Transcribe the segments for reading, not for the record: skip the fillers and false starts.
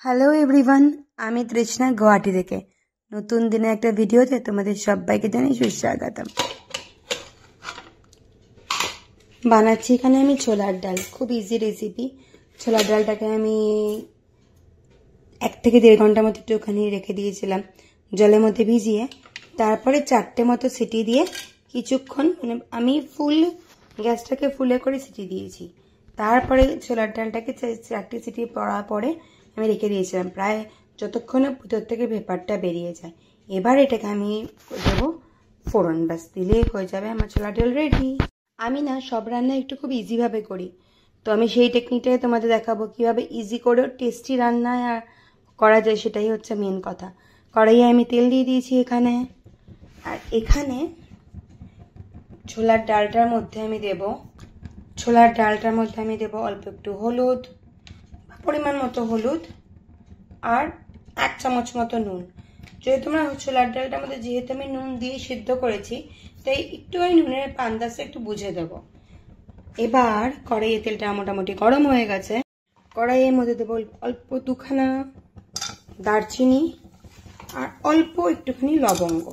Hello everyone, আমি তৃষ্ণা গুয়াহাটি থেকে নতুন দিনে একটা ভিডিওতে তোমাদের সবাইকে জানাই সুস্বাগতম। বানাচ্ছি এখানে আমি ছোলার ডাল, খুব ইজি রেসিপি। ছোলার ডালটাকে আমি 1 থেকে 1.5 ঘন্টার মতো একটুখানি রেখে দিয়েছিলাম জলের মধ্যে ভিজিয়ে। তারপরে 4টে মতো সিটি দিয়ে কিছুক্ষণ, মানে আমি ফুল গ্যাসটাকে ফুলে করে সিটি দিয়েছি। তারপরে ছোলার ডালটাকে 4টে সিটি পড়ার পরে আমি রেখে দিয়েছিলাম প্রায় যতক্ষণে ভিতর থেকে ভেপারটা বেরিয়ে যায়। এবার এটাকে আমি দেবো ফোড়ন, ব্যাস দিলেই হয়ে যাবে আমার ছোলার ডাল রেডি। আমি না সব রান্না একটু খুব ইজিভাবে করি, তো আমি সেই টেকনিকটাই তোমাদের দেখাবো কীভাবে ইজি করেও টেস্টি রান্না করা যায়, সেটাই হচ্ছে মেন কথা। কড়াইয়ে আমি তেল দিয়ে দিয়েছি এখানে, আর এখানে ছোলার ডালটার মধ্যে আমি দেব অল্প একটু হলুদ, পরিমাণ মতো হলুদ, আর 1 চামচ মতো নুন। যদি তোমরা ছোলার ডালটার মধ্যে যেহেতু আমি নুন দিয়ে সিদ্ধ করেছি, তাই একটু ওই নুনের আন্দাজটা একটু বুঝে দেবো। এবার কড়াইয়ে তেলটা মোটামুটি গরম হয়ে গেছে, কড়াইয়ের মধ্যে দেবো অল্প 2খানা দারচিনি আর অল্প একটুখানি লবঙ্গ,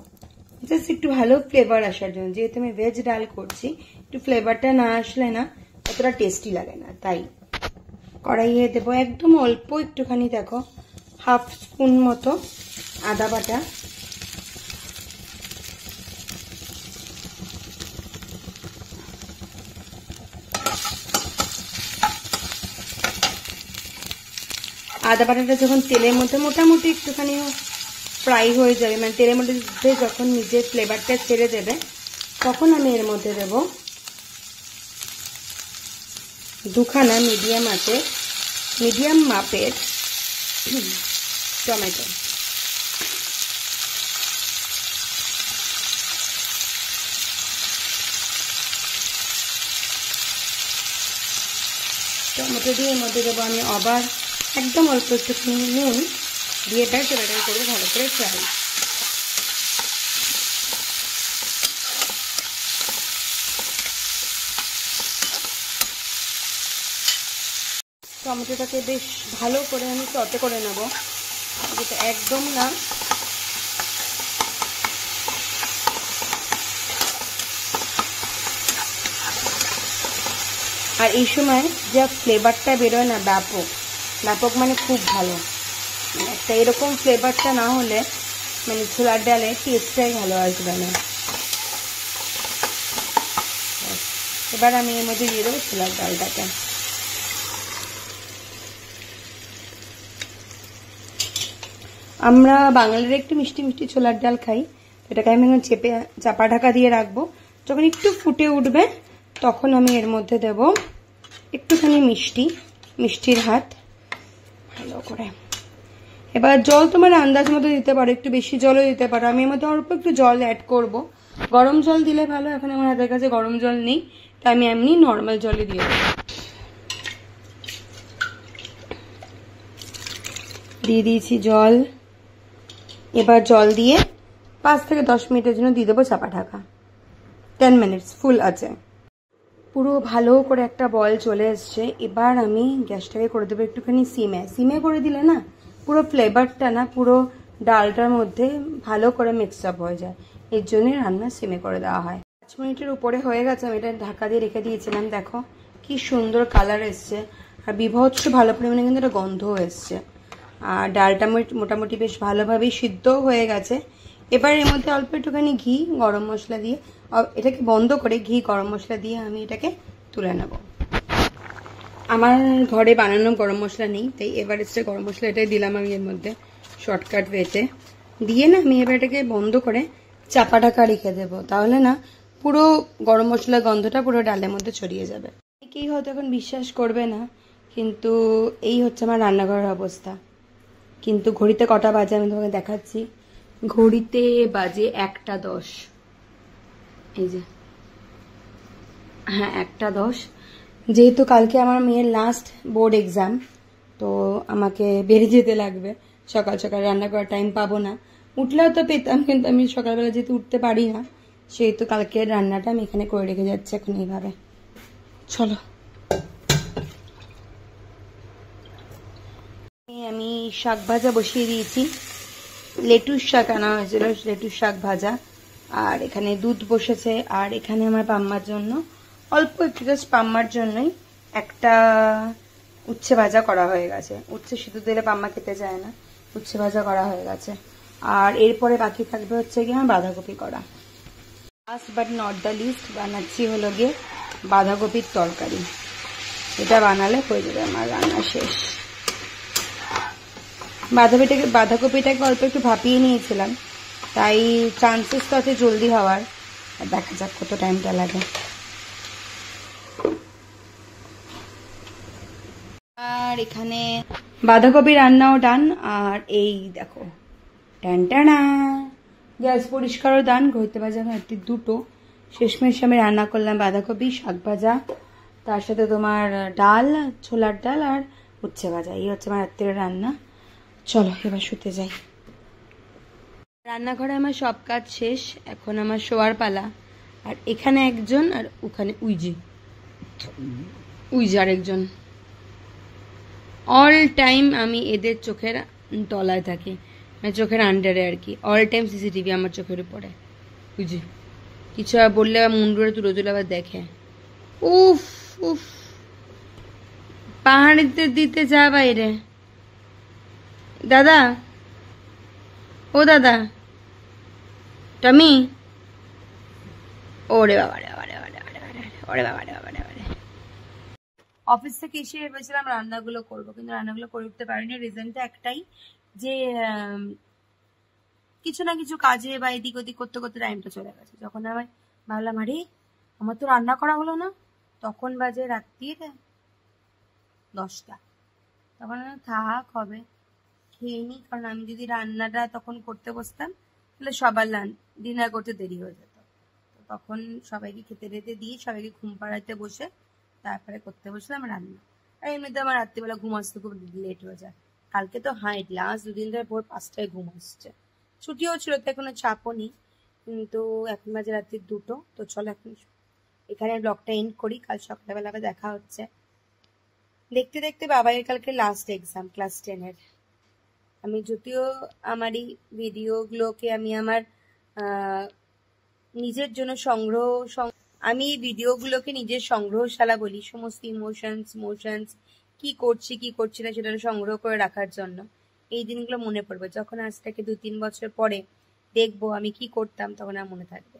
জাস্ট একটু ভালো ফ্লেভার আসার জন্য। যেহেতু আমি ভেজ ডাল করছি, একটু ফ্লেভারটা না আসলে না অতটা টেস্টি লাগে না, তাই কড়াইয়ে দেবো একদম অল্প একটুখানি, দেখো 1/2 স্পুন মতো আদা বাটা, আদা বাটাটা যখন তেলের মধ্যে মোটামুটি একটুখানি ফ্রাই হয়ে যাবে, মানে তেলের মধ্যে যখন নিজের ফ্লেভারটা ছেড়ে দেবে, তখন আমি এর মধ্যে দেব 2খানা মিডিয়াম মাপের টমেটো। টমেটো দিয়ে এর মধ্যে দেবো আমি আবার একদম অল্প একটুখানি নুন দিয়ে ব্যাস এটাকে করবো ভালো করে ফ্রাই। টমেটোটাকে বেশ ভালো করে আমি সটে করে নেব, যেটা একদম না আর এই সময় যা ফ্লেভারটা বেরোয় না, ব্যাপক মানে খুব ভালো। একটা এরকম ফ্লেভারটা না হলে মানে ছোলার ডালে টেস্টটাই ভালো আসবে না। এবার আমি এর মধ্যে দিয়ে দেবো ছোলার ডালটাকে। আমরা বাঙালিরা একটু মিষ্টি মিষ্টি ছোলার ডাল খাই, এটাকে আমি এখন চাপা ঢাকা দিয়ে রাখবো। যখন একটু ফুটে উঠবে তখন আমি এর মধ্যে দেব একটুখানি মিষ্টির হাত ভালো করে। এবার জল তোমার আন্দাজ মতো দিতে পারো, একটু বেশি জলও দিতে পারো। আমি এর মধ্যে অল্প একটু জল অ্যাড করব, গরম জল দিলে ভালো। এখন আমার হাতের কাছে গরম জল নেই, তাই আমি এমনি নর্মাল জলই দিয়ে দেবো। দিয়ে দিয়েছি জল। এবার জল দিয়ে 5 থেকে 10 মিনিটের জন্য দিয়ে দেবো চাপা ঢাকা। 10 মিনিটস ফুল আছে। পুরো ভালো করে একটা বল চলে এসছে। এবার আমি গ্যাসটাকে করে দেবো একটুখানি সিমে করে দিলে না পুরো ফ্লেভারটা না পুরো ডালটার মধ্যে ভালো করে মিক্স আপ হয়ে যায়, এর জন্যই রান্না সিমে করে দেওয়া হয়। 5 মিনিটের উপরে হয়ে গেছে, আমি এটা ঢাকা দিয়ে রেখে দিয়েছিলাম। দেখো কি সুন্দর কালার এসছে, আর বিভৎস ভালো পরিমাণে কিন্তু একটা গন্ধও এসছে, আর ডালটা মোটামুটি বেশ ভালোভাবেই সিদ্ধও হয়ে গেছে। এবার এর মধ্যে অল্প একটুখানি ঘি, গরম মশলা দিয়ে এটাকে বন্ধ করে ঘি গরম মশলা দিয়ে আমি এটাকে তুলে নেব। আমার ঘরে বানানো গরম মশলা নেই, তাই এভারেস্টের গরম মশলা এটাই দিলাম আমি এর মধ্যে শর্টকাট ওয়েতে দিয়ে না আমি এবার এটাকে বন্ধ করে চাপা ঢাকা রেখে দেবো। তাহলে না পুরো গরম মশলার গন্ধটা পুরো ডালের মধ্যে ছড়িয়ে যাবে। অনেকেই হয়তো এখন বিশ্বাস করবে না, কিন্তু এই হচ্ছে আমার রান্নাঘরের অবস্থা। কিন্তু ঘড়িতে কটা বাজে আমি তোমাকে দেখাচ্ছি। ঘড়িতে বাজে 1টা 10। এই যে, হ্যাঁ 1টা 10। যেহেতু কালকে আমার মেয়ের লাস্ট বোর্ড এক্সাম, তো আমাকে বেরিয়ে যেতে লাগবে। সকাল সকাল রান্না করার টাইম পাবো না। উঠলেও তো পেতাম, কিন্তু আমি সকালবেলা যেহেতু উঠতে পারি না, সেহেতু কালকের রান্নাটা আমি এখানে করে রেখে যাচ্ছি এখন এইভাবে। চলো আমি শাক ভাজা বসিয়ে দিয়েছি, লেটুস শাক আনা হয়েছিল, লেটুস শাক ভাজা। আর এখানে দুধ বসেছে। আর এখানে আমার পাম্মার জন্য অল্প একটু, জাস্ট পাম্মার জন্যই একটা উচ্ছে ভাজা করা হয়ে গেছে। উচ্ছে সিদ্ধ দিলে পাম্মা খেতে চায় না, উচ্ছে ভাজা করা হয়ে গেছে। আর এরপরে বাকি থাকবে হচ্ছে গিয়ে আমার বাঁধাকপি করা। Last but not the least বানাচ্ছি হলো গিয়ে বাঁধাকপির তরকারি। এটা বানালে হয়ে যাবে আমার রান্না শেষ। বাঁধাকপিটাকে অল্প একটু ভাপিয়ে নিয়েছিলাম, তাই চান্সেস তো আছে জলদি হওয়ার। দেখা যাক কত টাইমটা লাগে। আর এখানে বাঁধাকপি রান্নাও ডান। আর এই দেখো টানটানা, গ্যাস পরিষ্কারও ডান, ঘড়িতে বাজে এখন 2টো। শেষমেশ আমি রান্না করলাম বাঁধাকপি শাক ভাজা, তার সাথে তোমার ডাল, ছোলার ডাল আর উচ্ছে ভাজা। এই হচ্ছে আমার রাত্রের রান্না। চলো এবার শুতে যাই। রান্নাঘরে আমার সব কাজ শেষ, এখন আমার শোয়ার পালা। আর এখানে একজন, আর ওখানে উইজি আরেকজন। অল টাইম আমি এদের চোখের তলায় থাকি, মানে চোখের আন্ডারে আর কি। অল টাইম সিসিটিভি আমার চোখের উপরে। বুঝি কিছু আর বললে মুন্ডুরে তুলে তুলে আবার দেখে। উফ উফ, পাহাড়িতে দিতে যা বাইরে। দাদা, ও দাদা, টমি, ওরে বাবা রে বাবা রে বাবা রে বাবা রে, ওরে বাবা রে বাবা রে বাবা রে। অফিস থেকে এসে ভেবেছিলাম রান্নাগুলো করবো, কিন্তু রান্নাগুলো করে উঠতে পারিনি। রিজনটা একটাই যে কিছু না কিছু কাজে বা এদিক ওদিক করতে করতে টাইমটা চলে গেছে। যখন আমি ভাবলাম আরে আমার তো রান্না করা হলো না, তখন বাজে রাত্রির 10টা। তখন থাক হবে, খেয়ে নি। কারণ আমি যদি রান্নাটা তখন করতে বসতাম তাহলে সবার ডিনার করতে দেরি হয়ে যেত। তখন সবাইকে খেতে টেতে দিয়ে সবাইকে ঘুম পাড়াইতে বসে তারপরে করতে বসলাম রান্না। আর এমনিতে আমার রাত্রিবেলা ঘুম আসতে খুব লেট হয়ে যায়। কালকে তো লাস্ট 2 দিন ধরে ভোর 5টায় ঘুম আসছে। ছুটিও ছিল, তো কোনো চাপও নেই, কিন্তু এখন বাজে রাত্রি 2টো। তো চলো এখন এখানে ব্লগটা এন্ড করি। কাল সকালবেলা আবার দেখা হচ্ছে। দেখতে দেখতে বাবাইয়ের কালকে লাস্ট এক্সাম, ক্লাস 10-এর। আমি যদিও আমার এই ভিডিওগুলোকে আমি আমার নিজের জন্য আমি এই ভিডিওগুলোকে নিজের সংগ্রহশালা বলি। সমস্ত ইমোশনস কি করছি কি করছি না সেটা সংগ্রহ করে রাখার জন্য। এই দিনগুলো মনে পড়বে যখন আজ থেকে 2-3 বছর পরে দেখবো আমি কি করতাম, তখন আর মনে থাকবে।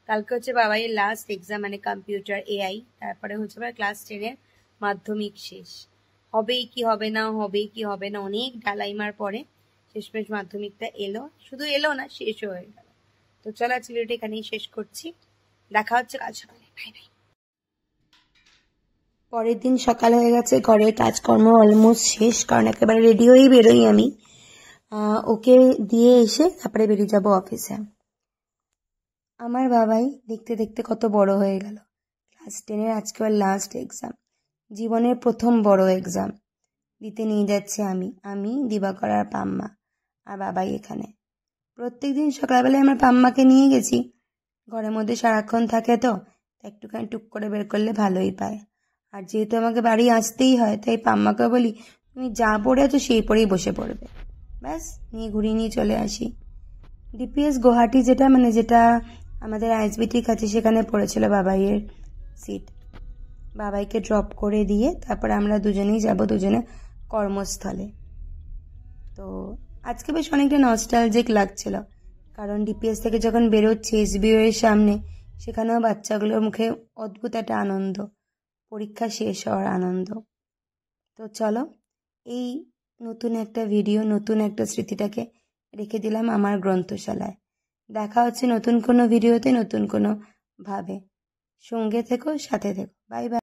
কালকে হচ্ছে বাবাইয়ের লাস্ট এক্সাম, মানে কম্পিউটার AI। তারপরে হচ্ছে ক্লাস 10-এর মাধ্যমিক শেষ। হবেই কি হবে না, হবেই কি হবে না, অনেক ডালাইমার পরে শেষমেশ মাধ্যমিকটা এলো। শুধু এলো না, শেষও হয়ে গেল। তো চলো আজকে ভিডিওটা এখানেই শেষ করছি। দেখা হচ্ছে কাল সকালে। Bye bye. পরের দিন সকাল হয়ে গেছে, ঘরের কাজকর্ম অলমোস্ট শেষ, কারণ একেবারে রেডি হয়েই বেরোই আমি। ওকে দিয়ে এসে তারপরে বেরিয়ে যাব অফিসে। আমার বাবাই দেখতে দেখতে কত বড় হয়ে গেল। ক্লাস 10-এর আজকে ওর লাস্ট এক্সাম, জীবনের প্রথম বড় এক্সাম দিতে নিয়ে যাচ্ছে আমি দিবাকর আর পাম্মা। আর বাবাই এখানে। প্রত্যেকদিন সকালবেলায় আমার পাম্মাকে নিয়ে গেছি, ঘরের মধ্যে সারাক্ষণ থাকে তো একটুখানি টুক করে বের করলে ভালোই পায়। আর যেহেতু আমাকে বাড়ি আসতেই হয়, তাই পাম্মাকে বলি তুমি যা পড়ে আছো সেই পরেই বসে পড়বে, ব্যাস নিয়ে ঘুরিয়ে নিয়ে চলে আসি। ডিপিএস গুয়াহাটি, যেটা আমাদের আইএসবিটির কাছে, সেখানে পড়েছিল বাবাইয়ের সিট। বাবাইকে ড্রপ করে দিয়ে তারপর আমরা দুজনেই যাব দুজনে কর্মস্থলে। তো আজকে বেশ অনেকটা নস্টালজিক লাগছিল, কারণ ডিপিএস থেকে যখন বেরোচ্ছি SBO এর সামনে, সেখানেও বাচ্চাগুলোর মুখে অদ্ভুত একটা আনন্দ, পরীক্ষা শেষ হওয়ার আনন্দ। তো চলো এই নতুন একটা ভিডিও, নতুন একটা স্মৃতিটাকে রেখে দিলাম আমার গ্রন্থশালায়। দেখা হচ্ছে নতুন কোনো ভিডিওতে, নতুন কোনো ভাবে। সঙ্গে থেকো, সাথে থেকো। Bye bye.